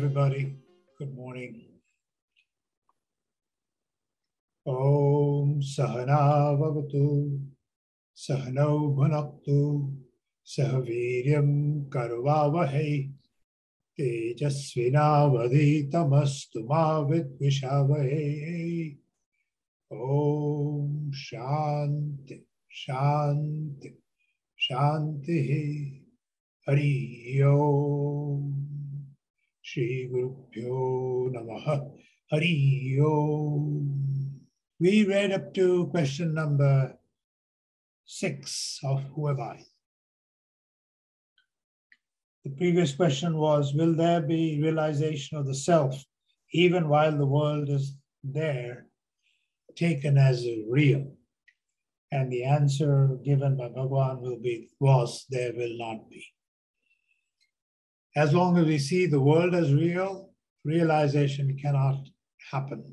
everybody. Good morning. Om Sahana Vavatu Sahano Bhunaktu Sahaviryam Karvavahe Tejasvinavaditamastu ma vidvishavahe. Om Shanti Shanti Shanti Hari Om. Shri Gurubhyo Namaha Hari Om. We read up to question number 6 of Who Am I? The previous question was, will there be realization of the self even while the world is there, taken as real? And the answer given by Bhagavan was, there will not be. As long as we see the world as real, realization cannot happen.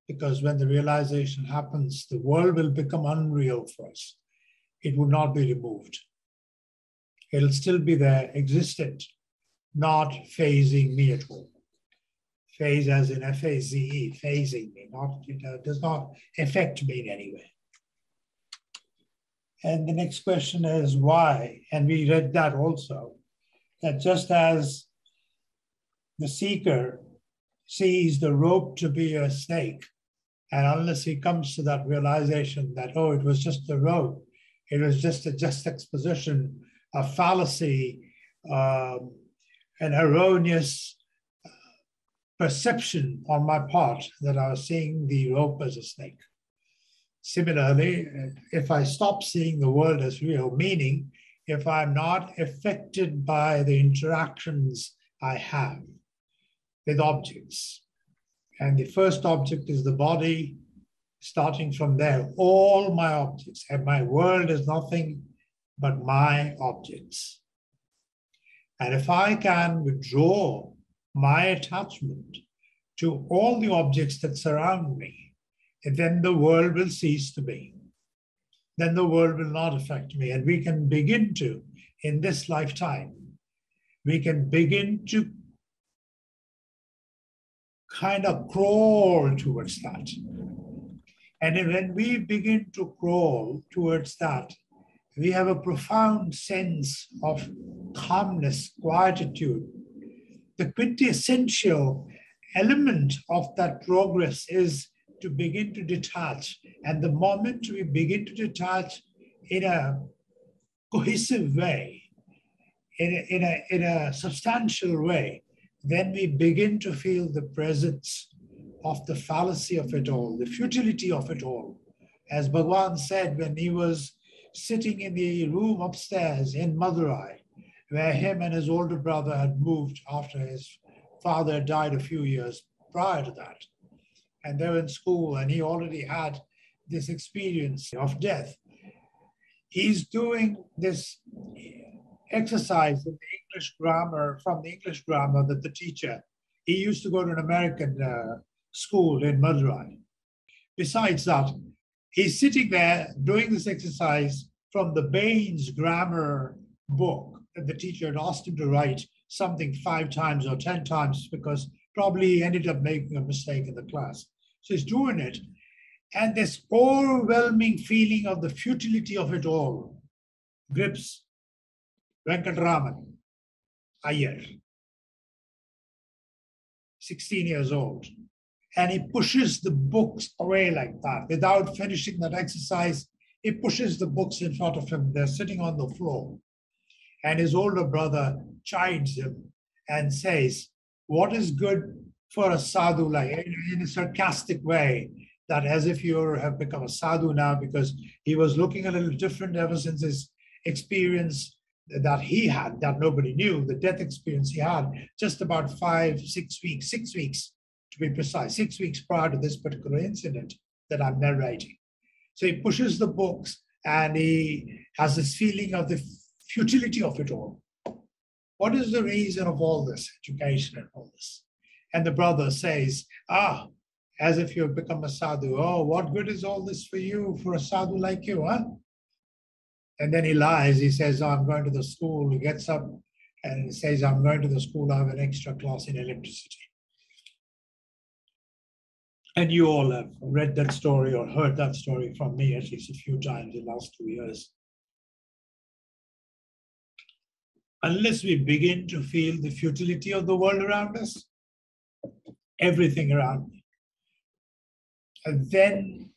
Because when the realization happens, the world will become unreal for us. It will not be removed. It'll still be there, existent, not phasing me at all. Phase as in F-A-Z-E, phasing me, does not affect me in any way. And the next question is why? And we read that also, that just as the seeker sees the rope to be a snake, and unless he comes to that realization that, oh, it was just a rope, it was just a juxtaposition, a fallacy, an erroneous perception on my part that I was seeing the rope as a snake. Similarly, if I stop seeing the world as real, meaning if I'm not affected by the interactions I have with objects, and the first object is the body, starting from there, all my objects, and my world is nothing but my objects. And if I can withdraw my attachment to all the objects that surround me, then the world will cease to be. Then the world will not affect me. And we can begin to, in this lifetime, we can begin to kind of crawl towards that. And when we begin to crawl towards that, we have a profound sense of calmness, quietude. The quintessential element of that progress is to begin to detach. And the moment we begin to detach in a cohesive way, in a substantial way, then we begin to feel the presence of the fallacy of it all, the futility of it all. As Bhagavan said when he was sitting in the room upstairs in Madurai, where him and his older brother had moved after his father died a few years prior to that. And they were in school and he already had this experience of death. He's doing this exercise in the English grammar, from the English grammar that the teacher, he used to go to an American school in Madurai. Besides that, he's sitting there doing this exercise from the Baines grammar book that the teacher had asked him to write something 5 times or 10 times because probably he ended up making a mistake in the class. So he's doing it. And this overwhelming feeling of the futility of it all grips Venkatraman Iyer, 16 years old. And he pushes the books away like that. Without finishing that exercise, he pushes the books in front of him. They're sitting on the floor. And his older brother chides him and says, what is good for a sadhu, like in a sarcastic way, that as if you have become a sadhu now, because he was looking a little different ever since his experience that he had, that nobody knew, the death experience he had, just about 6 weeks to be precise, 6 weeks prior to this particular incident that I'm narrating. So he pushes the books and he has this feeling of the futility of it all. What is the reason of all this education and all this? And the brother says, as if you've become a sadhu. Oh, what good is all this for you, for a sadhu like you, huh? And then he lies. He says, oh, I'm going to the school. He gets up and says, I'm going to the school, I have an extra class in electricity. And you all have read that story or heard that story from me at least a few times in the last 2 years. Unless we begin to feel the futility of the world around us, everything around me, and then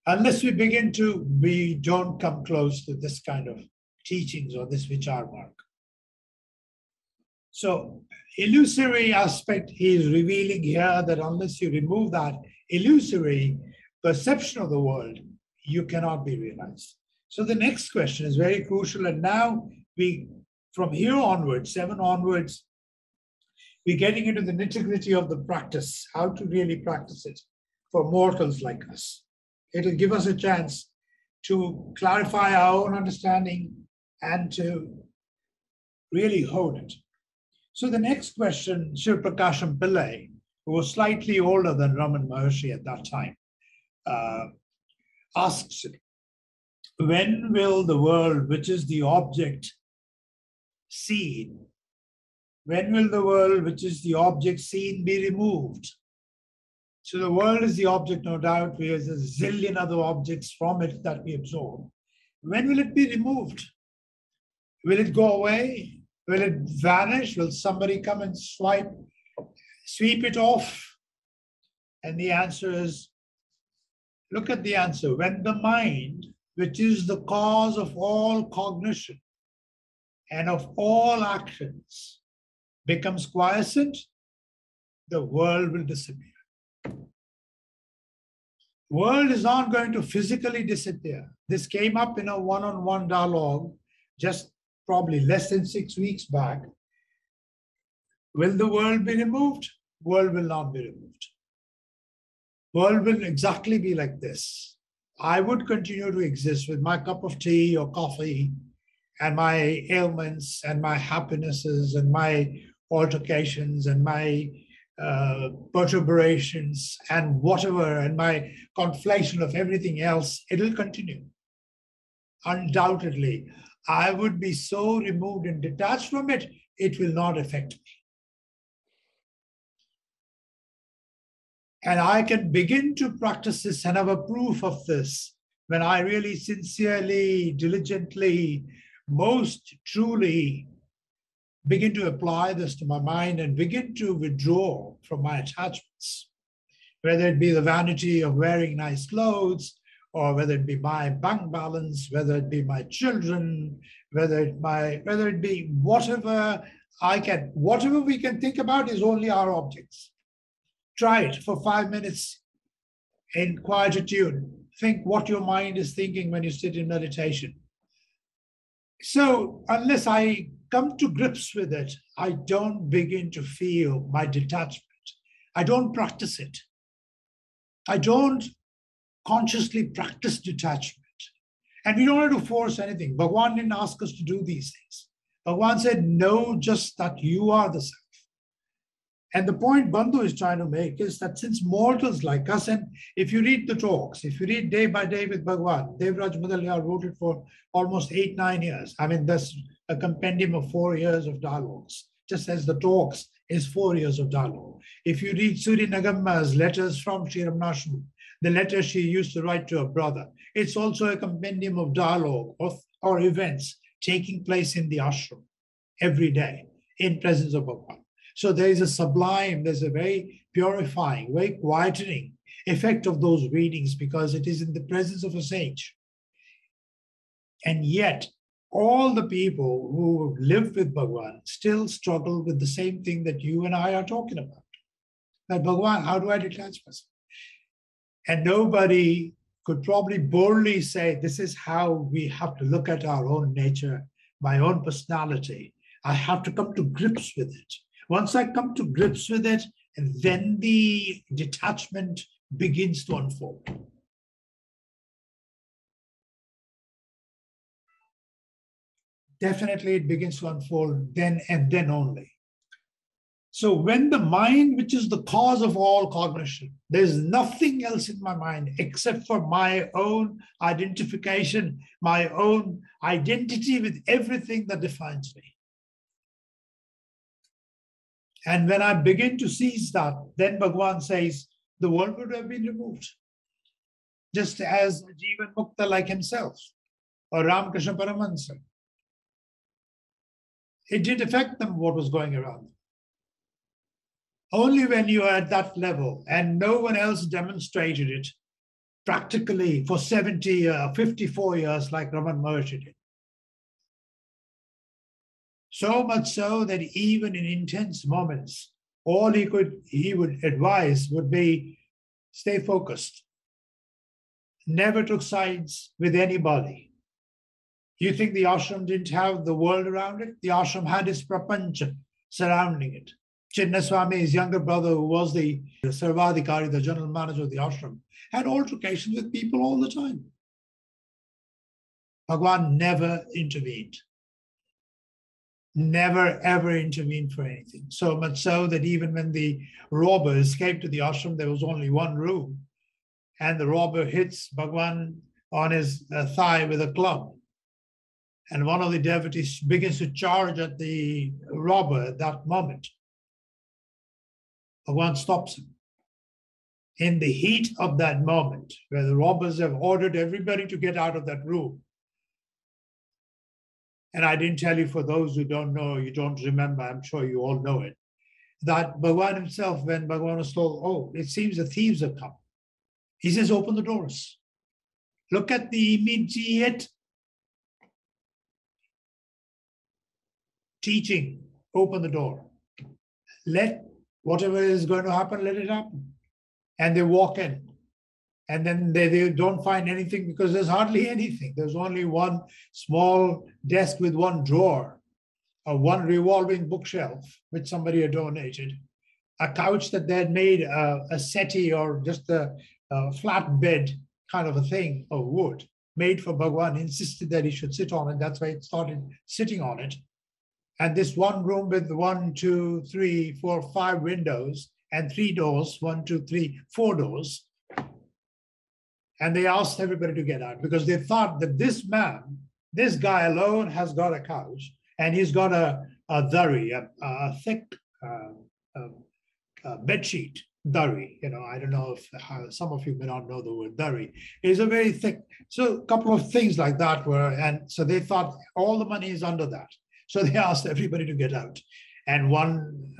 unless we begin to, we don't come close to this kind of teachings or this vichar mark. So illusory aspect he is revealing here that unless you remove that illusory perception of the world, you cannot be realized. So the next question is very crucial. And now we, from here onwards, 7 onwards, we're getting into the nitty-gritty of the practice, how to really practice it for mortals like us. It'll give us a chance to clarify our own understanding and to really hone it. So the next question, Sri Prakasham Pillai, who was slightly older than Raman Maharshi at that time, asks, when will the world, which is the object, seen? When will the world, which is the object seen, be removed? So the world is the object, no doubt. There's a zillion other objects from it that we absorb. When will it be removed? Will it go away? Will it vanish? Will somebody come and sweep it off? And the answer is, look at the answer. When the mind, which is the cause of all cognition and of all actions, becomes quiescent, the world will disappear. World is not going to physically disappear. This came up in a one-on-one dialogue just probably less than 6 weeks back. Will the world be removed? World will not be removed. World will exactly be like this. I would continue to exist with my cup of tea or coffee and my ailments and my happinesses and my altercations and my perturbations and whatever, and my conflation of everything else. It'll continue. Undoubtedly, I would be so removed and detached from it, it will not affect me. And I can begin to practice this and have a proof of this when I really sincerely, diligently, most truly begin to apply this to my mind and begin to withdraw from my attachments, whether it be the vanity of wearing nice clothes, or whether it be my bank balance, whether it be my children, whether it be whatever whatever we can think about is only our objects. Try it for 5 minutes in quietude. Think what your mind is thinking when you sit in meditation. So unless I come to grips with it, I don't begin to feel my detachment. I don't practice it. I don't consciously practice detachment. And we don't have to force anything. Bhagavan didn't ask us to do these things. Bhagavan said, know just that you are the self. And the point Bandhu is trying to make is that since mortals like us, and if you read the talks, if you read Day by Day with Bhagavan, Devraj Mudaliar wrote it for almost 8-9 years. I mean, that's a compendium of 4 years of dialogues, just as the talks is 4 years of dialogue. If you read Suri Nagamma's letters from Sri Ramanashram, the letter she used to write to her brother, it's also a compendium of dialogue or events taking place in the ashram every day in presence of Bhagavan. So there is a sublime, there's a very purifying, very quietening effect of those readings because it is in the presence of a sage. And yet, all the people who live with Bhagavan still struggle with the same thing that you and I are talking about. That Bhagavan, how do I detach myself? And nobody could probably boldly say, this is how we have to look at our own nature, my own personality. I have to come to grips with it. Once I come to grips with it, and then the detachment begins to unfold. Definitely it begins to unfold then and then only. So when the mind, which is the cause of all cognition, there's nothing else in my mind except for my own identification, my own identity with everything that defines me. And when I begin to seize that, then Bhagavan says, the world would have been removed. Just as Jivan Mukta like himself, or Ramakrishna Paramahansa. It didn't affect them what was going around them. Only when you are at that level, and no one else demonstrated it practically for 54 years like Raman Maharshi did. So much so that even in intense moments, all he would advise would be stay focused. Never took sides with anybody. You think the ashram didn't have the world around it? The ashram had its prapancha surrounding it. Chinnaswamy, his younger brother, who was the Sarvadhikari, the general manager of the ashram, had altercations with people all the time. Bhagwan never intervened. Never ever intervened for anything. So much so that even when the robber escaped to the ashram, there was only one room. And the robber hits Bhagwan on his thigh with a club. And one of the devotees begins to charge at the robber at that moment. Bhagwan stops him. In the heat of that moment, where the robbers have ordered everybody to get out of that room, and I didn't tell you for those who don't know, you don't remember, I'm sure you all know it, that Bhagwan himself, when Bhagwan was told, oh, it seems the thieves have come, he says, open the doors. Look at the immediate teaching, open the door. Let whatever is going to happen, let it happen. And they walk in. And then they don't find anything because there's hardly anything. There's only one small desk with one drawer, or one revolving bookshelf, which somebody had donated, a couch that they had made a settee or just a flat bed kind of a thing of wood made for Bhagwan, insisted that he should sit on it. That's why he started sitting on it. And this one room with 1, 2, 3, 4, 5 windows and 3 doors, 1, 2, 3, 4 doors. And they asked everybody to get out because they thought that this man, this guy alone has got a couch and he's got a dhari, a thick bed sheet, dhari. You know, I don't know if some of you may not know the word dhari. It's a very thick, so a couple of things like that were, and so they thought all the money is under that. So they asked everybody to get out. And one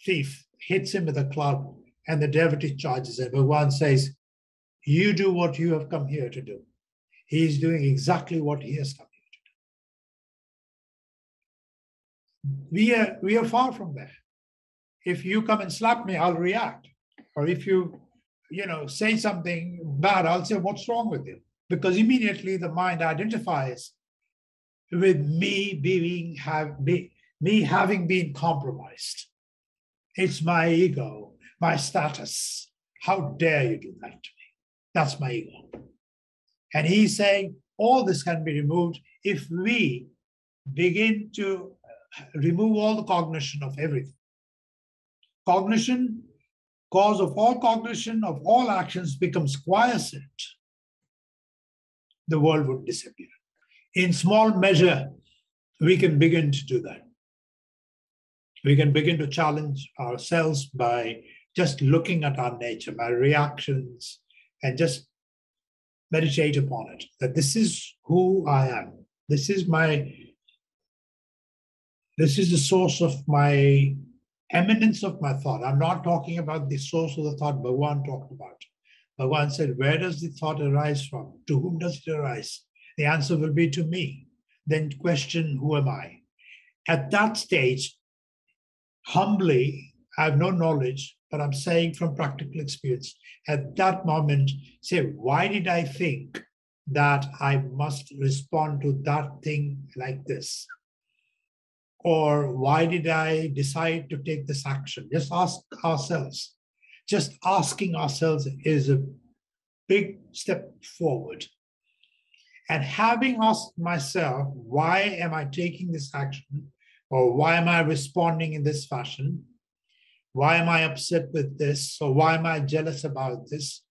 thief hits him with a club and the devotee charges him. Bhagwan says, you do what you have come here to do. He is doing exactly what he has come here to do. We are far from there. If you come and slap me, I'll react. Or if you say something bad, I'll say, what's wrong with you? Because immediately the mind identifies with me having been compromised. It's my ego, my status. How dare you do that to me? That's my ego. And he's saying all this can be removed if we begin to remove all the cognition of everything. Cognition, cause of all cognition of all actions becomes quiescent. The world would disappear. In small measure, we can begin to do that. We can begin to challenge ourselves by just looking at our nature, my reactions, and just meditate upon it, that this is who I am. This is the source of my eminence of my thought. I'm not talking about the source of the thought Bhagwan talked about. Bhagwan said, where does the thought arise from? To whom does it arise? The answer will be to me. Then question, who am I? At that stage, humbly, I have no knowledge, but I'm saying from practical experience, at that moment, say, why did I think that I must respond to that thing like this? Or why did I decide to take this action? Just ask ourselves. Just asking ourselves is a big step forward. And having asked myself, why am I taking this action? Or why am I responding in this fashion? Why am I upset with this? Or why am I jealous about this?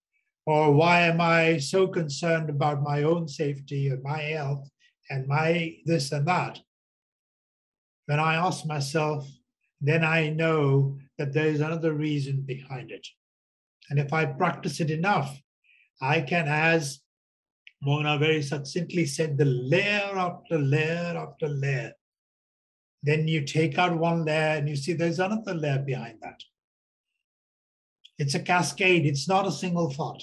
Or why am I so concerned about my own safety and my health and my this and that? When I ask myself, then I know that there is another reason behind it. And if I practice it enough, I can, as Mona very succinctly said, the layer after layer after layer. Then you take out one layer and you see there's another layer behind that. It's a cascade. It's not a single thought.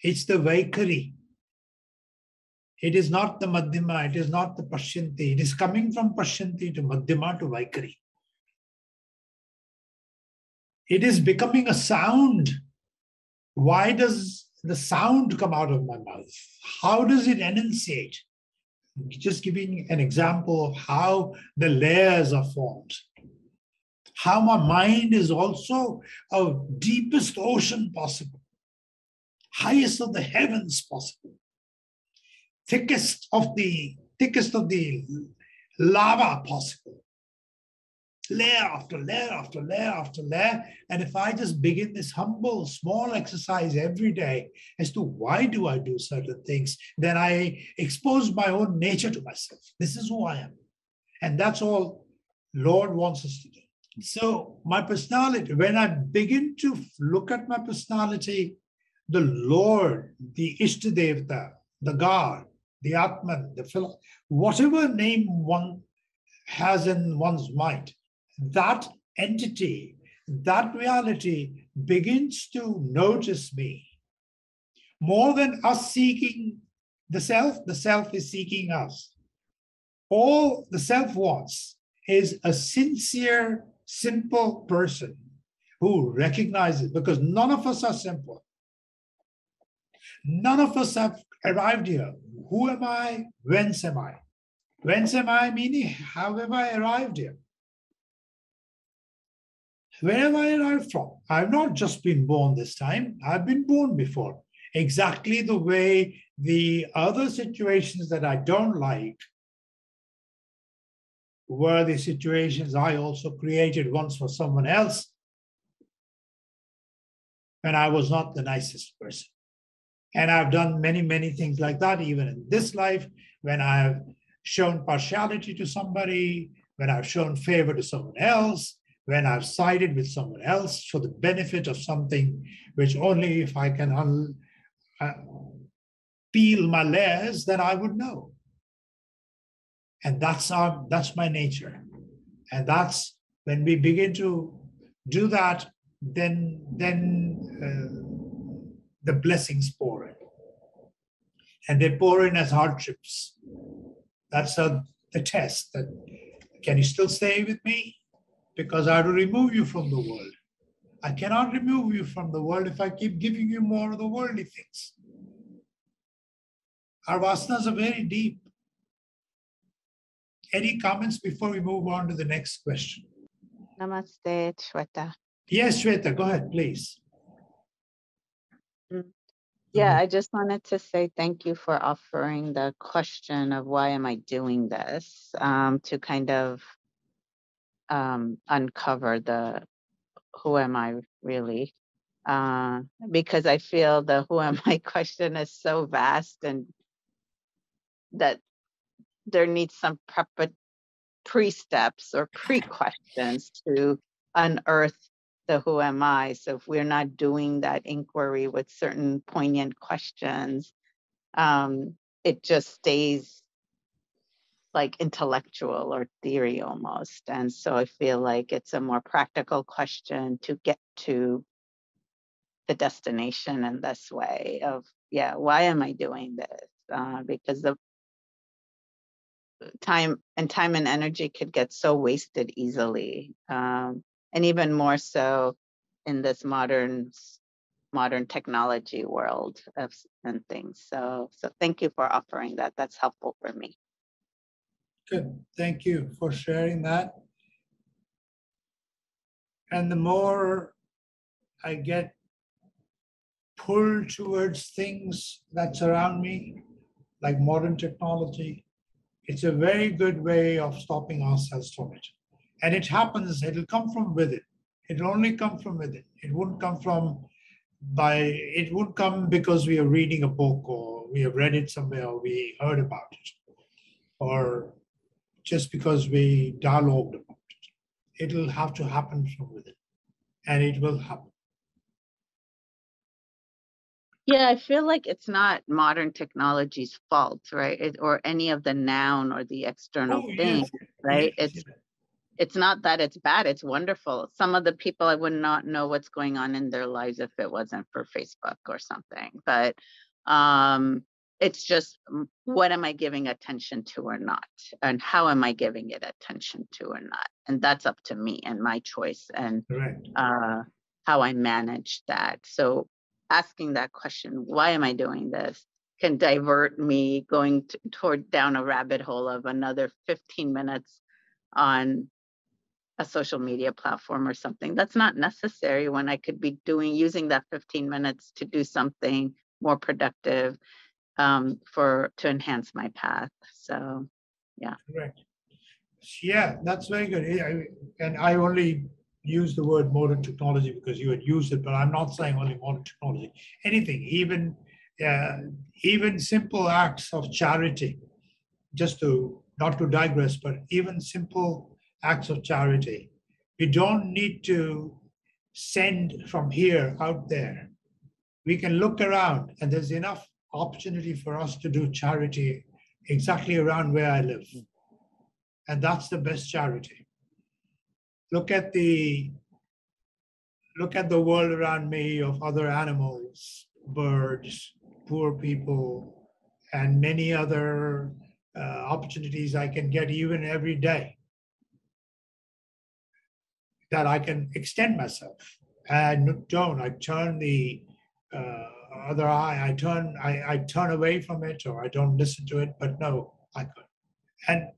It's the Vaikari. It is not the Madhyama. It is not the Pashyanti. It is coming from Pashyanti to Madhyama to Vaikari. It is becoming a sound. Why does the sound come out of my mouth? How does it enunciate? Just giving an example of how the layers are formed. How my mind is also a deepest ocean possible, highest of the heavens possible, thickest of the lava possible. Layer after layer after layer after layer. And if I just begin this humble, small exercise every day as to why do I do certain things, then I expose my own nature to myself. This is who I am. And that's all Lord wants us to do. So my personality, when I begin to look at my personality, the Lord, the Ishtadevata, the God, the Atman, the whatever name one has in one's mind, that entity, that reality begins to notice me. More than us seeking the self is seeking us. All the self wants is a sincere, simple person who recognizes, because none of us are simple. None of us have arrived here. Who am I? Whence am I? Whence am I? Meaning, how have I arrived here? Where have I arrived from? I've not just been born this time. I've been born before. Exactly the way the other situations that I don't like were the situations I also created once for someone else when I was not the nicest person. And I've done many, many things like that, even in this life, when I have shown partiality to somebody, when I've shown favor to someone else, when I've sided with someone else for the benefit of something which only if I can peel my layers, then I would know. And that's my nature. And that's when we begin to do that, then the blessings pour in. And they pour in as hardships. That's the test. That can you still stay with me? Because I will remove you from the world. I cannot remove you from the world if I keep giving you more of the worldly things. Our vasanas are very deep. Any comments before we move on to the next question? Namaste, Shweta. Yes, Shweta, go ahead, please. Yeah, I just wanted to say thank you for offering the question of why am I doing this, to kind of uncover the who am I really, because I feel the who am I question is so vast and that there needs some pre-steps or pre-questions to unearth the who am I. So if we're not doing that inquiry with certain poignant questions, it just stays like intellectual or theory almost. And so I feel like it's a more practical question to get to the destination in this way of, why am I doing this? Because the time and energy could get so wasted easily. And even more so in this modern technology world and things. So thank you for offering that. That's helpful for me. Good. Thank you for sharing that. And the more I get pulled towards things that surround me, like modern technology, it's a very good way of stopping ourselves from it. And it happens, it'll come from within. It'll only come from within. It wouldn't come because we are reading a book or we have read it somewhere or we heard about it, or just because we dialogued about it. It'll have to happen from within, and it will happen. Yeah, I feel like it's not modern technology's fault, right? Or any of the noun or the external thing, Yes, right? yes. It's not that it's bad, it's wonderful. Some of the people, I would not know what's going on in their lives if it wasn't for Facebook or something. But it's just, what am I giving attention to or not? And how am I giving it attention to or not? And that's up to me and my choice and how I manage that. So asking that question, why am I doing this, can divert me going toward down a rabbit hole of another 15 minutes on a social media platform or something. That's not necessary when I could be using that 15 minutes to do something more productive to enhance my path. So, yeah. Correct. Yeah, that's very good. And I only use the word modern technology because you had used it, but I'm not saying only modern technology. Anything, even simple acts of charity, just to not to digress, but even simple acts of charity. We don't need to send from here out there. We can look around, and there's enough opportunity for us to do charity exactly around where I live. And that's the best charity. Look at the world around me of other animals, birds, poor people, and many other opportunities I can get even every day that I can extend myself. And I turn the other eye, I turn away from it, or I don't listen to it, but no, I could. And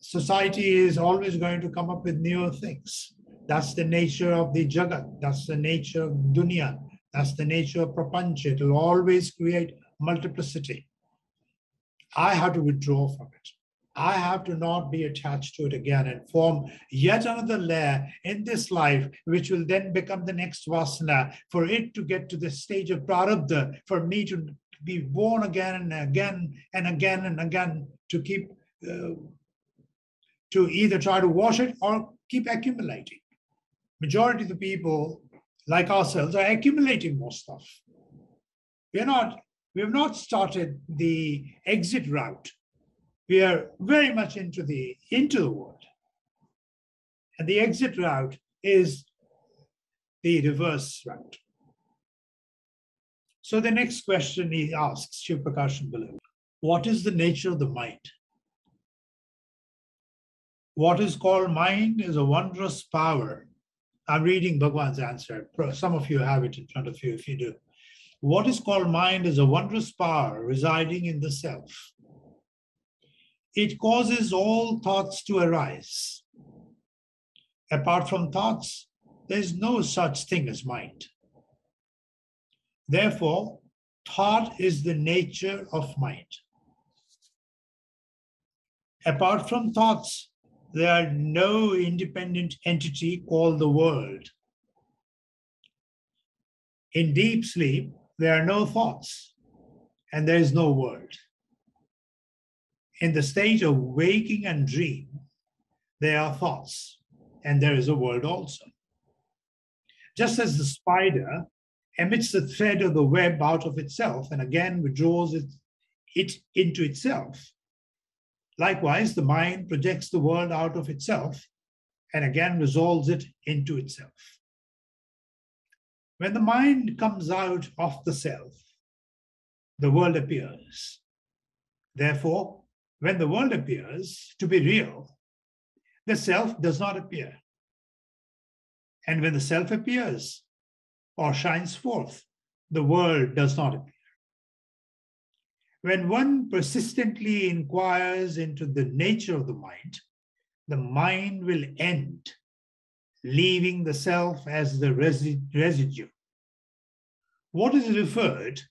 society is always going to come up with newer things. That's the nature of the jagat. That's the nature of dunya. That's the nature of prapancha. It will always create multiplicity. I have to withdraw from it. I have to not be attached to it again and form yet another layer in this life, which will then become the next vasana, for it to get to the stage of prarabdha, for me to be born again and again and again and again, to keep to either try to wash it or keep accumulating. Majority of the people, like ourselves, are accumulating more stuff. We have not started the exit route. We are very much into the world. And the exit route is the reverse route. So the next question he asks, Shiv Prakashan below, what is the nature of the mind? What is called mind is a wondrous power. I'm reading Bhagwan's answer. Some of you have it in front of you if you do. What is called mind is a wondrous power residing in the self. It causes all thoughts to arise. Apart from thoughts, there is no such thing as mind. Therefore, thought is the nature of mind. Apart from thoughts, there are no independent entity called the world. In deep sleep, there are no thoughts, and there is no world. In the stage of waking and dream, there are thoughts, and there is a world also. Just as the spider emits the thread of the web out of itself and again withdraws it into itself, likewise, the mind projects the world out of itself and again resolves it into itself. When the mind comes out of the self, the world appears. Therefore, when the world appears to be real, the self does not appear. And when the self appears or shines forth, the world does not appear. When one persistently inquires into the nature of the mind will end, leaving the self as the residue. What is referred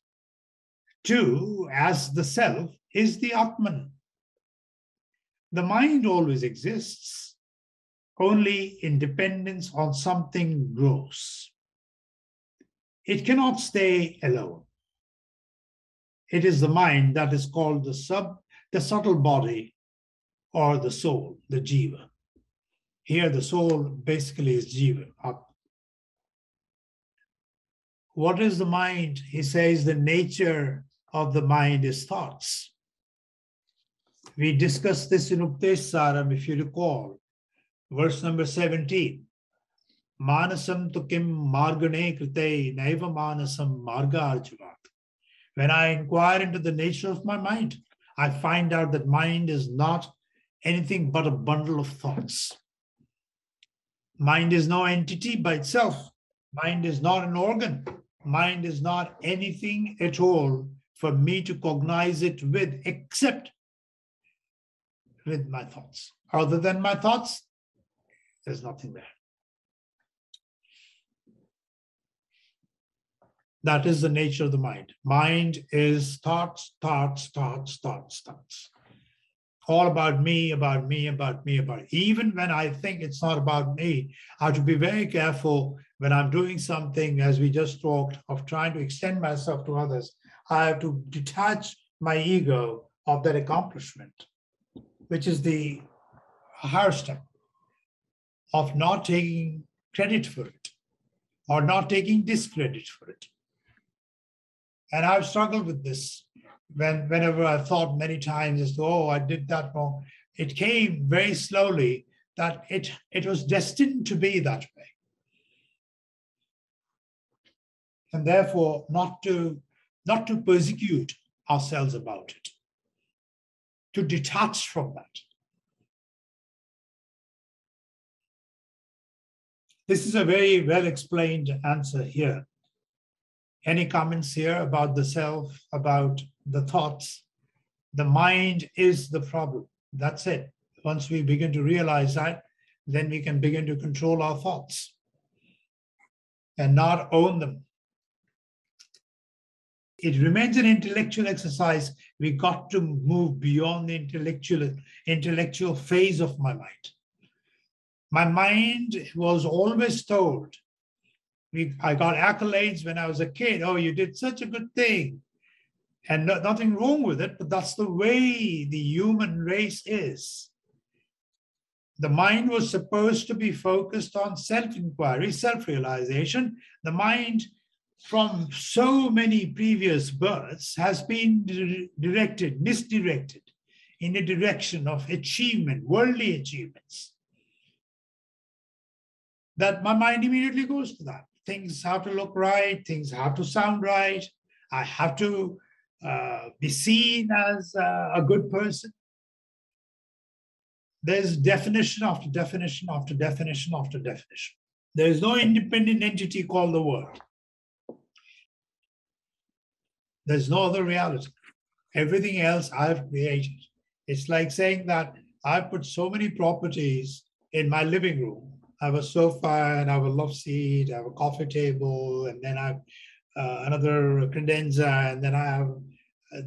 to as the self is the Atman. The mind always exists, only in dependence on something gross. It cannot stay alone. It is the mind that is called the subtle body or the soul, the jiva. Here the soul basically is jiva, up. What is the mind? He says the nature of the mind is thoughts. We discussed this in Updesh Saram, if you recall, verse number 17. Manasam tu kim margane krite naiva manasam marga arjavat. When I inquire into the nature of my mind, I find out that mind is not anything but a bundle of thoughts. Mind is no entity by itself. Mind is not an organ. Mind is not anything at all for me to cognize it with, except with my thoughts. Other than my thoughts, there's nothing there. That is the nature of the mind. Mind is thoughts, thoughts, thoughts, thoughts, thoughts. All about me, about me, about me, about me. Even when I think it's not about me, I have to be very careful when I'm doing something, as we just talked, of trying to extend myself to others. I have to detach my ego of that accomplishment, which is the higher step of not taking credit for it or not taking discredit for it. And I've struggled with this whenever I thought many times as to, oh, I did that wrong. It came very slowly that it was destined to be that way. And therefore, not to persecute ourselves about it, to detach from that. This is a very well explained answer here. Any comments here about the self, about the thoughts? The mind is the problem. That's it. Once we begin to realize that, then we can begin to control our thoughts and not own them. It remains an intellectual exercise. We got to move beyond the intellectual phase of my mind. My mind was always told, I got accolades when I was a kid. Oh, you did such a good thing. And nothing wrong with it, but that's the way the human race is. The mind was supposed to be focused on self-inquiry, self-realization. The mind, from so many previous births, has been misdirected in a direction of achievement, worldly achievements. That my mind immediately goes to that. Things have to look right, things have to sound right. I have to be seen as a good person. There's definition after definition after definition after definition. There is no independent entity called the world. There's no other reality. Everything else I've created. It's like saying that I've put so many properties in my living room. I have a sofa and I have a love seat, I have a coffee table, and then I have another credenza, and then I have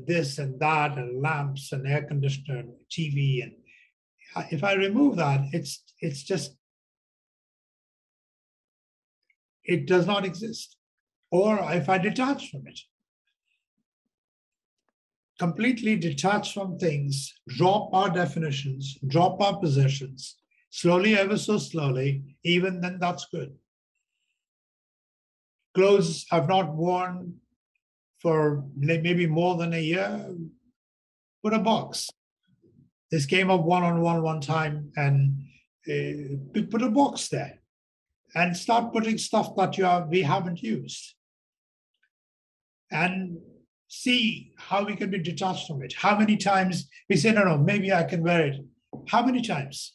this and that, and lamps and air conditioner and TV. And if I remove that, it's just, it does not exist. Or if I detach from it, completely detach from things, drop our definitions, drop our possessions, slowly, ever so slowly, even then that's good. Clothes I've not worn for maybe more than a year, put a box. This came up one-on-one one time, and put a box there and start putting stuff that we haven't used. And see how we can be detached from it. How many times we say, no, maybe I can wear it. How many times?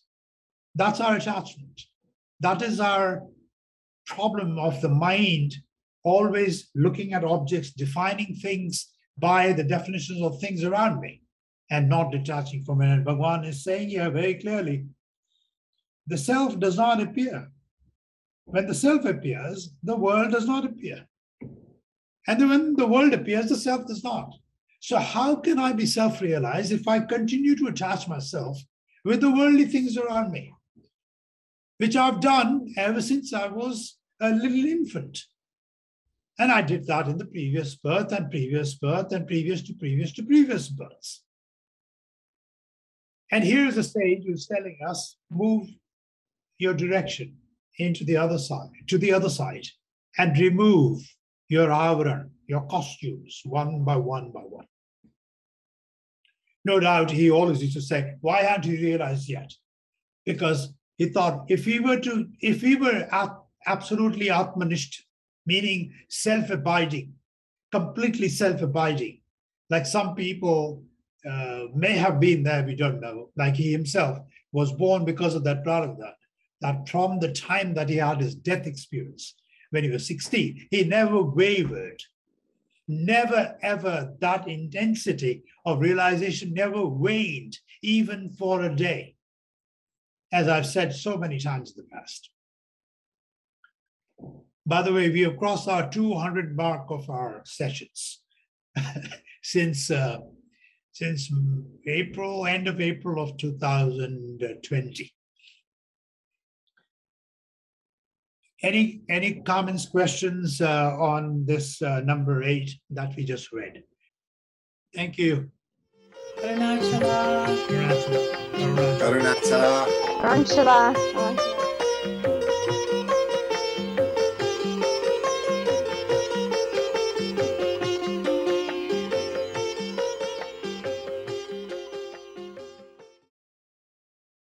That's our attachment. That is our problem of the mind, always looking at objects, defining things by the definitions of things around me and not detaching from it. And Bhagavan is saying here very clearly, the self does not appear. When the self appears, the world does not appear. And then when the world appears, the self does not. So how can I be self-realized if I continue to attach myself with the worldly things around me, which I've done ever since I was a little infant? And I did that in the previous birth and previous birth and previous to previous births. And here's a sage who's telling us, move your direction into the other side, to the other side, and remove your avran, your costumes, one by one by one. No doubt he always used to say, why haven't you realized yet? Because he thought if he were absolutely Atmanist, meaning self-abiding, completely self-abiding, like some people may have been there, we don't know, like he himself was born because of that prarabdha, that from the time that he had his death experience, when he was 16, he never wavered. Never ever, that intensity of realization never waned, even for a day, as I've said so many times in the past. By the way, we have crossed our 200 mark of our sessions since April, end of April of 2020. Any comments, questions on this number 8 that we just read? Thank you. Arunachala. Arunachala. Arunachala.